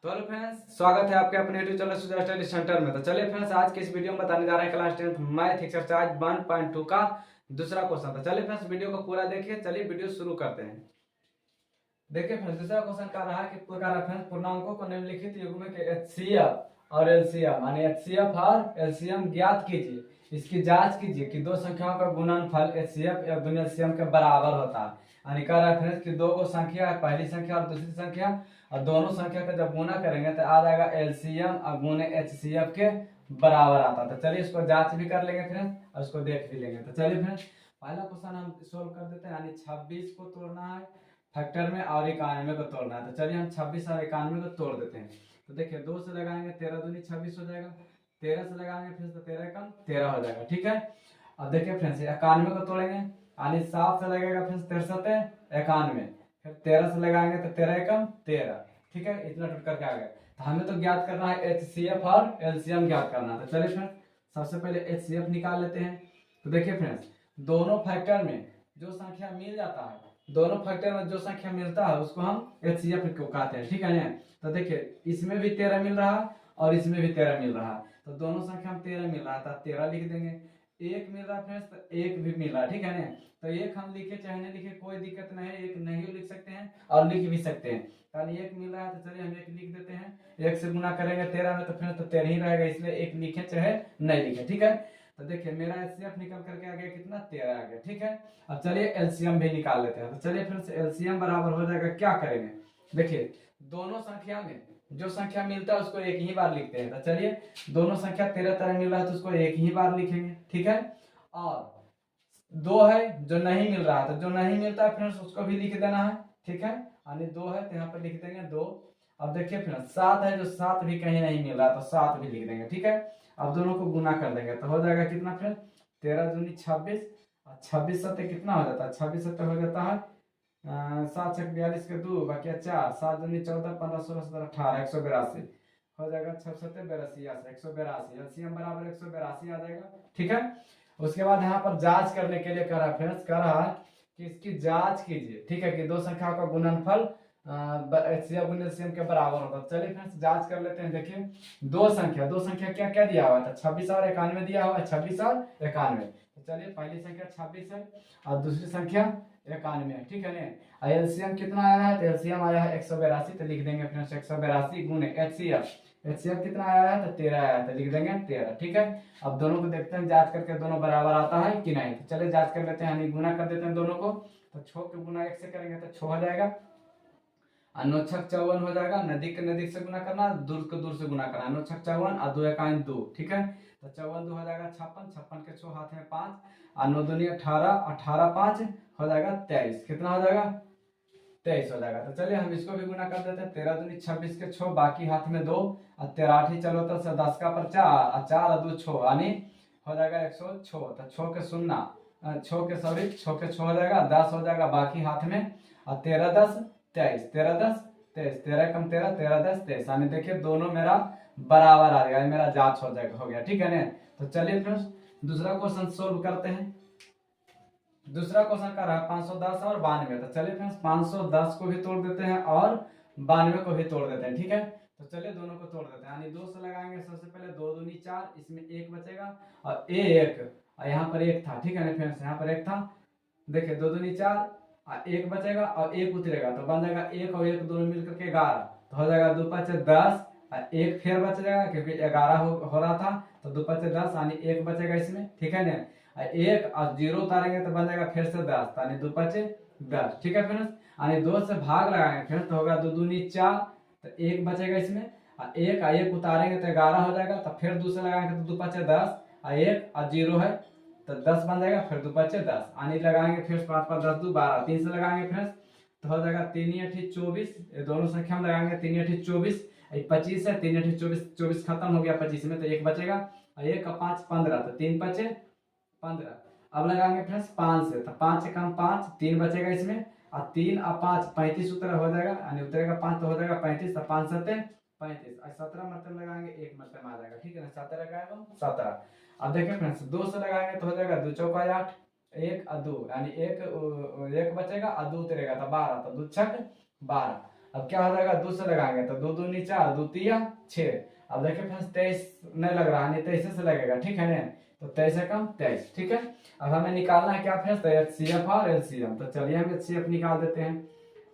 तो hello friends, स्वागत है आपके अपने यूट्यूब चैनल सुजा स्टडी सेंटर में। तो चलिए फ्रेंड्स, आज के इस वीडियो में बताने जा रहे हैं क्लास 10th मैथ एक्सरसाइज 1.2 का दूसरा क्वेश्चन। तो चलिए फ्रेंड्स, वीडियो को पूरा देखिए। चलिए वीडियो शुरू करते हैं। देखिए फ्रेंड्स, दूसरा क्वेश्चन कर रहा है कि प्रकार फ्रेंड्स पूर्णांकों को निम्नलिखित युग्म के एचसीएफ और एलसीएम यानी एचसीएफ और एलसीएम ज्ञात कीजिए। इसकी जांच कीजिए कि दो संख्याओं का गुणनफल एचसीएफ या गुणन एलसीएम के बराबर होता है। यानी कह रहा है फ्रेंड्स कि दो को संख्या है, पहली संख्या और दूसरी संख्या, और दोनों संख्या का जब गुना करेंगे तो आ जाएगा एलसीएम और गुने एचसीएफ के बराबर आता है। तो चलिए इसको जांच भी कर लेंगे फ्रेंड्स और इसको देख भी लेंगे। तो चलिए फ्रेंड्स, पहला क्वेश्चन हम सोल्व कर देते हैं। यानी 26 को तोड़ना है फैक्टर में और 91 को तोड़ना है। तो चलिए हम 26 और 91 को तोड़ देते हैं। तो देखिए 2 से लगाएंगे 13 दूनी 26 हो जाएगा, 13 से लगाएंगे फिर से 13 कम 13 हो जाएगा। ठीक है, अब देखिए फ्रेंड्स 91 को तोड़ेंगे यानी 7 से लगेगा फिर 63 91, फिर 13 से लगाएंगे तो 13 कम 13। ठीक है, इतना टूट करके आ गया। तो हमें तो ज्ञात करना है एचसीएफ और एलसीएम ज्ञात करना है। तो चलिए फ्रेंड्स, सबसे पहले एचसीएफ निकाल लेते हैं। तो देखिए फ्रेंड्स, दोनों फैक्टर में जो संख्या मिल जाता है, दोनों फैक्टर में जो संख्या मिलता है उसको हम एचसीएफ को कहते हैं। ठीक है ना। तो देखिए इसमें भी 13 मिल रहा है और इसमें भी 13 मिल रहा है, तो दोनों संख्या में 13 मिल रहा है तो 13 लिख देंगे। एक मिल रहा है फ्रेंड्स तो एक भी मिल रहा है। ठीक है ना। तो एक हम लिखे चाहे नहीं लिखे कोई दिक्कत नहीं है, एक नहीं लिख सकते हैं और लिख भी सकते हैं। यानी एक मिल रहा है तो चलिए हम एक लिख देते हैं। एक से गुना करेंगे 13 में तो फिर तो 13 ही रहेगा, इसलिए एक लिखे चाहे नहीं लिखे। ठीक है, तो देखिए मेरा एचसीएफ निकल करके आ गया कितना 13 आ गया। ठीक है, अब चलिए एलसीएम भी निकाल लेते हैं। तो चलिए फिर एलसीएम बराबर हो जाएगा, क्या करेंगे देखिए दोनों संख्या में जो संख्या मिलता है उसको एक ही बार लिखते हैं। तो चलिए दोनों संख्या 13 तरह मिल रहा है तो उसको एक ही बार लिखेंगे। ठीक है, और दो है जो नहीं मिल रहा है तो जो नहीं मिलता है फ्रेंड्स उसको भी लिख देना है। ठीक है, यानी 2 है तो यहाँ पर लिख देंगे 2। अब देखिए फ्रेंड्स 7 है जो 7 भी कहीं नहीं मिल रहा तो 7 भी लिख देंगे। ठीक है, अब दोनों को गुना कर देंगे तो हो जाएगा कितना फ्रेंड्स 13 दूनी 26 और 26 सत्य कितना हो जाता है, 26 सत्य हो जाता है 7 छक 42 के 2 बाकी 4 7 दूनी 14 15 16 17 18 182 हो जाएगा। 6 सत्य 82 182 एलसीएम बराबर 182 आ जाएगा। ठीक है, उसके बाद यहाँ पर जांच करने के लिए कह रहा है फ्रेंड्स, कह रहा है कि इसकी जांच कीजिए। ठीक है, कि दो संख्याओं का गुणनफल एचसीएफ के बराबर होगा। चलिए फ्रेंड्स जांच कर लेते हैं। देखिए दो संख्या क्या क्या दिया हुआ था, 26 और 91 दिया हुआ है, 26 और 91। तो चलिए पहली संख्या 26 है और दूसरी संख्या 91 है। ठीक है ना। एलसीएम कितना आया है, तो एलसीएम आया है 182। तो लिख देंगे फ्रेंड्स 182 गुने एचसीएफ कितना आया है तो 13 आया है तो लिख देंगे 13। ठीक है, अब दोनों को देखते हैं जांच करके दोनों बराबर आता है कि नहीं। तो चलिए जांच कर लेते हैं, यानी गुना कर देते हैं दोनों को। तो 6 के गुना 1 से करेंगे तो 6 हो जाएगा, और 9 छक 54 हो जाएगा। नजदीक के नजदीक से गुना करना, दूर के दूर से गुना करना। 9 छक 54 और 2 एकाइन 2। ठीक है, तो 54 2 हो जाएगा 56, 56 के 6 हाथ में 5 और 9 दूनी 18, 18 5 हो जाएगा 23। कितना हो जाएगा 23 हो जाएगा। तो चलिए हम इसको भी गुना कर देते हैं। 13 दूनी 26 के 6 बाकी हाथ में 2 और 13 8 चलो तो 10 का पर 4 और 4 और 2 6 यानी हो जाएगा 106। तो 6 के शून्य 6 के सॉरी 6 के 6 हो जाएगा 10 हो जाएगा बाकी हाथ में, और 13 10 23 13 10 23 13 कम 13 13 10 23 यानी देखिए दोनों मेरा बराबर आ जाएगा, मेरा जांच हो जाएगा हो गया। ठीक है ना। तो चलिए फ्रेंड्स दूसरा क्वेश्चन सोल्व करते हैं। दूसरा क्वेश्चन का रहा 510 और 92। तो चलिए फ्रेंड्स 510 को भी तोड़ देते हैं और 92 को भी तोड़ देते हैं। ठीक है, तो चलिए दोनों को तोड़ देते हैं। यानी 2 से लगाएंगे सबसे पहले 2 दूनी 4, इसमें 1 बचेगा और 1 और यहाँ पर 1 था। ठीक है ना फ्रेंड्स, यहाँ पर 1 था। देखिए 2 दूनी 4 और 1 बचेगा और 1 उतरेगा तो बन जाएगा 1 और 1 दोनों मिलकर के 11। तो हो जाएगा 2 5 10 और 1 फिर बच जाएगा क्योंकि 11 हो रहा था तो 2 5 10 यानी 1 बचेगा इसमें। ठीक है ना, 1 और 0 उतारेंगे तो बन जाएगा फिर से 10 यानी 2 5 10। ठीक है फ्रेंड्स, यानी 2 से भाग लगाएंगे फ्रेंड्स तो होगा 2 दूनी 4 तो 1 बचेगा इसमें, और 1 और 1 उतारेंगे तो 11 हो जाएगा। तो फिर 2 से लगाएंगे तो 2 5 10 और 1 और 0 है तो 10 बन जाएगा, फिर 2 5 10 आनी लगाएंगे फिर 5 5 10 2 12 3 से लगाएंगे फ्रेंड्स तो हो जाएगा 3 8 24। ये दोनों संख्या में लगाएंगे 3 8 24, 25 है 3 8 24 24 खत्म हो गया 25 में तो 1 बचेगा और 1 का 5 15 तो 3 5 15। अब लगाएंगे फ्रेंड्स 5 से तो 5 से कम 5 3 बचेगा इसमें, और 3 और 5 35 उतरा हो जाएगा यानी उतरेगा 5 तो हो जाएगा 35 तो 5 7 35 और 17 मतलब लगाएंगे 1 मतलब आ जाएगा। ठीक है ना, 17 लगाएगा 17। अब देखिए फ्रेंड्स 2 से लगाएंगे तो हो जाएगा 2 चौका 8 1 और 2 यानी 1 1 बचेगा और 2 उतरेगा तो 12 तो 2 छक 12 अब क्या हो जाएगा, 2 से लगाएंगे तो 2 दूनी 4, 2 तिया 6। अब देखिए फ्रेंड्स 23 नहीं लग रहा, नहीं 23 से लगेगा, ठीक है ना। तो 23 से कम 23, ठीक है। अब हमें निकालना है क्या फ्रेंड्स, तो HCF और LCM। तो चलिए हम HCF निकाल देते हैं।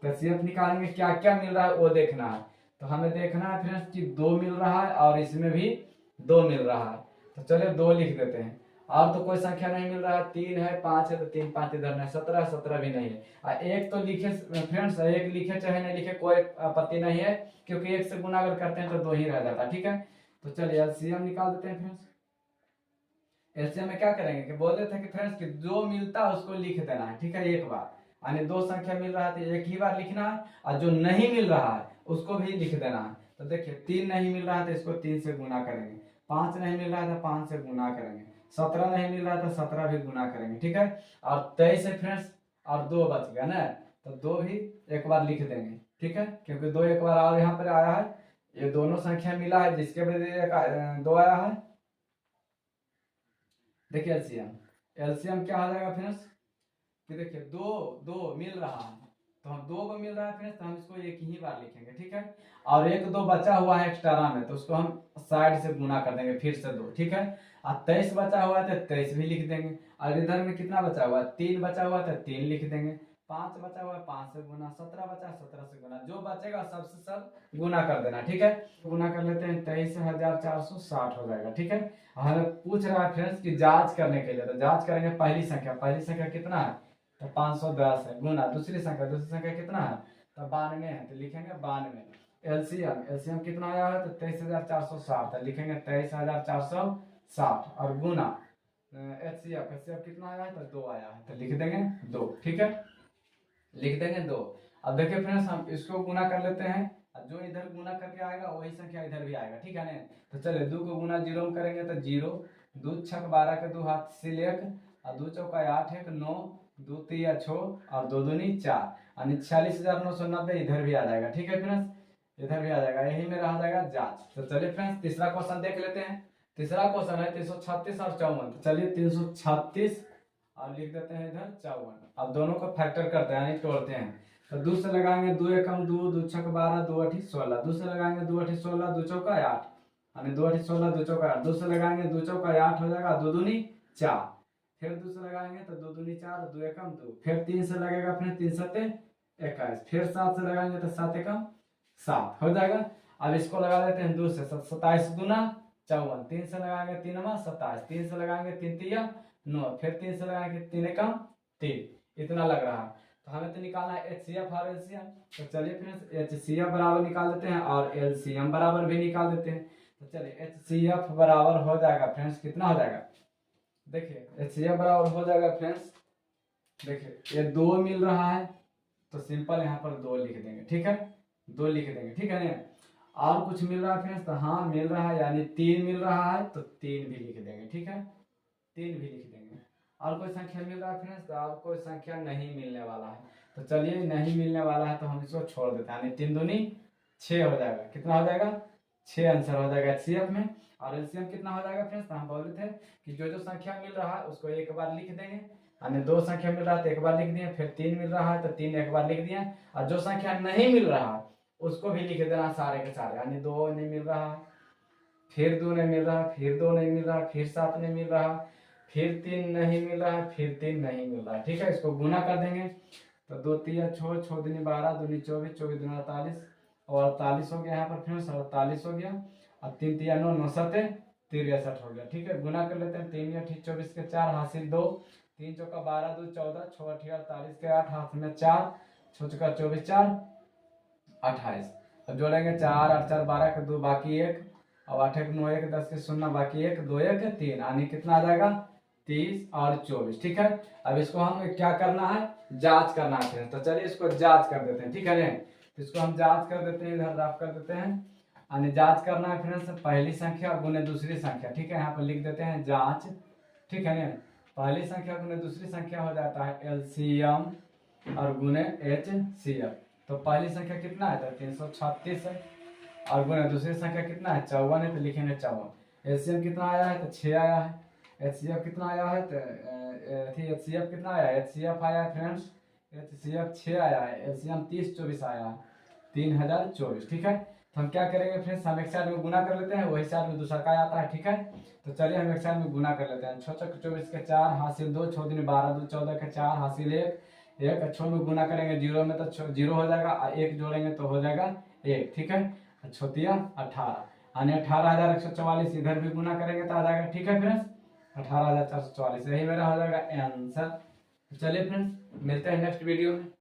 तो HCF निकालेंगे, क्या क्या मिल रहा है वो देखना है। तो हमें देखना है फ्रेंड्स कि 2 मिल रहा है और इसमें भी 2 मिल रहा है। तो चलिए 2 लिख देते हैं। और तो कोई संख्या नहीं मिल रहा है, 3 है, 5 है, तो 3 5 इधर नहीं, 17 17 भी नहीं है। एक तो लिखे फ्रेंड्स, एक लिखे चाहे नहीं लिखे कोई आपत्ति नहीं है, क्योंकि एक से गुना अगर करते हैं तो 2 ही रह जाता है, ठीक है। तो चलिए LCM निकाल देते हैं फ्रेंड्स। LCM में क्या करेंगे कि बोल देते हैं कि फ्रेंड्स कि जो मिलता है उसको लिख देना है, ठीक है, एक बार। यानी 2 संख्या मिल रहा है तो एक ही बार लिखना है, और जो नहीं मिल रहा है उसको भी लिख देना है। तो देखिए 3 नहीं मिल रहा है तो इसको 3 से गुना करेंगे, 5 नहीं मिल रहा है तो 5 से गुना करेंगे, 17 नहीं मिल रहा है तो 17 भी गुना करेंगे, ठीक है। और 23 है फ्रेंड्स, और 2 बच गया ना, तो 2 भी एक बार लिख देंगे, ठीक है, क्योंकि 2 एक बार और यहाँ पर आया है। ये दोनों संख्या मिला है जिसके वजह 2 आया है। देखिए एलसीएम क्या आ जाएगा फ्रेंड्स, कि देखिए 2 2 मिल रहा है, तो हम 2 को मिल रहा है फ्रेंड्स, तो हम इसको एक ही बार लिखेंगे, ठीक है। और 1 2 बचा हुआ है एक्स्ट्रा में, तो उसको हम साइड से गुना कर देंगे फिर से 2, ठीक है। और 23 बचा हुआ है तो 23 भी लिख देंगे। और इधर में कितना बचा हुआ है, 3 बचा हुआ है तो 3 लिख देंगे। 5 बचा हुआ है, 5 से गुना, 17 बचा 17 से गुना, जो बचेगा सबसे सब गुना कर देना, ठीक है। गुना कर लेते हैं, 23,460 हो जाएगा, ठीक है। हमें पूछ रहा है फ्रेंड्स कि जांच करने के लिए, तो जांच करेंगे पहली संख्या कितना है, तो 510 है, गुना दूसरी संख्या कितना है, तो 92 है, तो लिखेंगे 92। एलसीएम कितना आया है, तो 23,460 है, लिखेंगे 23,460, और गुना एचसीएफ कितना आया है, तो 2 आया है, तो लिख देंगे 2, ठीक है, लिख देंगे 2। अब देखिए फ्रेंड्स हम इसको गुना कर लेते हैं, जो इधर गुना करके आएगा वही संख्या इधर भी आएगा, ठीक है ना। तो चलिए 2 को गुना 0 में करेंगे तो 0, 2 छक 12 के 2 हाथ से लेक, और 2 चौका 8 एक 9, 2 तिया 6, और 2 दूनी 4, यानी 46,990 इधर भी आ जाएगा, ठीक है फ्रेंड्स, इधर भी आ जाएगा, यही में रह जाएगा जांच। तो चलिए फ्रेंड्स तीसरा क्वेश्चन देख लेते हैं। तीसरा क्वेश्चन है 336 और 54। तो चलिए 336 और लिख देते हैं इधर 54। अब दोनों को फैक्टर करते हैं यानी तोड़ते हैं। तो 2 से लगाएंगे 2 एकम 2, 2 छक 12, 2 अठी 16, 2 से लगाएंगे 2 अठी 16, 2 चौका 8, यानी 2 अठी 16, 2 चौका 8, 2 से लगाएंगे 2 चौका 8 हो जाएगा, 2 दूनी 4, फिर 2 से लगाएंगे तो 2 दूनी 4, 2 एकम 2, फिर 3 से लगेगा, फिर 3 सत्ते 21, फिर 7 से लगाएंगे तो 7 एकम 7 हो जाएगा। अब इसको लगा लेते हैं 2 से, 27 दूना 54, 3 से लगाएंगे 3 में 27, 3 से लगाएंगे 3 तिया 9, फिर 3 से लगाएंगे 3 एकम 3, इतना लग रहा है। तो हमें तो निकालना है एचसीएफ और एलसीएम। तो चलिए फ्रेंड्स एचसीएफ बराबर निकाल देते हैं और एलसीएम बराबर भी निकाल देते हैं। तो चलिए एचसीएफ बराबर हो जाएगा फ्रेंड्स, कितना हो जाएगा, देखिए एचसीएफ बराबर हो जाएगा फ्रेंड्स, देखिए ये 2 मिल रहा है तो सिंपल यहाँ पर 2 लिख देंगे, ठीक है, 2 लिख देंगे, ठीक है ना। और कुछ मिल रहा है फ्रेंड्स, तो हाँ मिल रहा है, यानी 3 मिल रहा है तो 3 भी लिख देंगे, ठीक है, 3 भी लिख देंगे। और कोई संख्या मिल रहा है फ्रेंड्स, तो और कोई संख्या नहीं मिलने वाला है। तो चलिए नहीं मिलने वाला है तो हम इसको छोड़ देते हैं, यानी 3 दूनी 6 हो जाएगा, कितना हो जाएगा 6 आंसर हो जाएगा एचसीएफ में। और एलसीएम कितना हो जाएगा फ्रेंड्स, तो हम बोल रहे थे कि जो जो संख्या मिल रहा है उसको एक बार लिख देंगे, यानी 2 संख्या मिल रहा है तो एक बार लिख दिए, फिर 3 मिल रहा है तो 3 एक बार लिख दिए, और जो संख्या नहीं मिल रहा है उसको भी लिख देना सारे के सारे, यानी 2 नहीं मिल रहा है, फिर 2 नहीं मिल रहा, फिर 2 नहीं मिल रहा, फिर 7 नहीं मिल रहा, फिर 3 नहीं मिल रहा है, फिर 3 नहीं मिल रहा है, ठीक है। इसको गुना कर देंगे तो 2 तिया 6, 6 दूनी 12, दूनी 24, 24 दूनी 48, और 48 हो गया यहाँ पर फ्रेंड्स, 48 हो गया, और 3 तिया 9, 9 7 63 हो गया, ठीक है। गुना कर लेते हैं, 3 या 24 के 4 हासिल 2, 3 चौका 12, 2 14, 6 अठी 48 के 8 हाथ में 4, 6 चौका 24, 4 28। अब जोड़ेंगे 4 8 4 12 के 2 बाकी 1, अब 8 1 9 1 10 के 0 बाकी 1 2 1 3, यानी कितना आ जाएगा 30 और 24, ठीक है। अब इसको हम क्या करना है, जांच करना है, तो चलिए इसको जांच कर देते हैं, ठीक है ना। तो इसको हम जांच कर देते हैं, इधर रफ कर देते हैं, यानी जांच करना है फ्रेंड्स पहली संख्या गुने दूसरी संख्या, ठीक है, यहाँ पर लिख देते हैं जांच, ठीक है ना। पहली संख्या गुने दूसरी संख्या हो जाता है एलसीएम और गुने एचसीएफ। तो पहली संख्या कितना है, तो 336 है, और गुना दूसरी संख्या कितना है 54 है, तो लिखेंगे 54। एचसीएफ कितना आया है, तो 6 आया है। एचसीएफ कितना आया है, तो एचसीएफ कितना आया है, एचसीएफ आया है फ्रेंड्स, एचसीएफ 6 आया है, एलसीएम 30 24 आया है, 3024, ठीक है। तो हम क्या करेंगे फ्रेंड्स, हम एक साइड में गुना कर लेते हैं, वही साइड में दूसरा का आता है, ठीक है। तो चलिए हम एक साइड में गुना कर लेते हैं। 6 चौक 24 के 4 हासिल 2, 6 दूनी 12, 2 14 के 4 हासिल 1, 6 में गुना करेंगे 0 में तो 0 हो जाएगा, 1 जोड़ेंगे तो हो जाएगा 1, ठीक है। 6 18 यानी 18,144, इधर भी गुना करेंगे तो आ जाएगा, ठीक है फ्रेंड्स, 18,444, यही मेरा हो जाएगा आंसर। चलिए फ्रेंड्स मिलते हैं नेक्स्ट वीडियो में।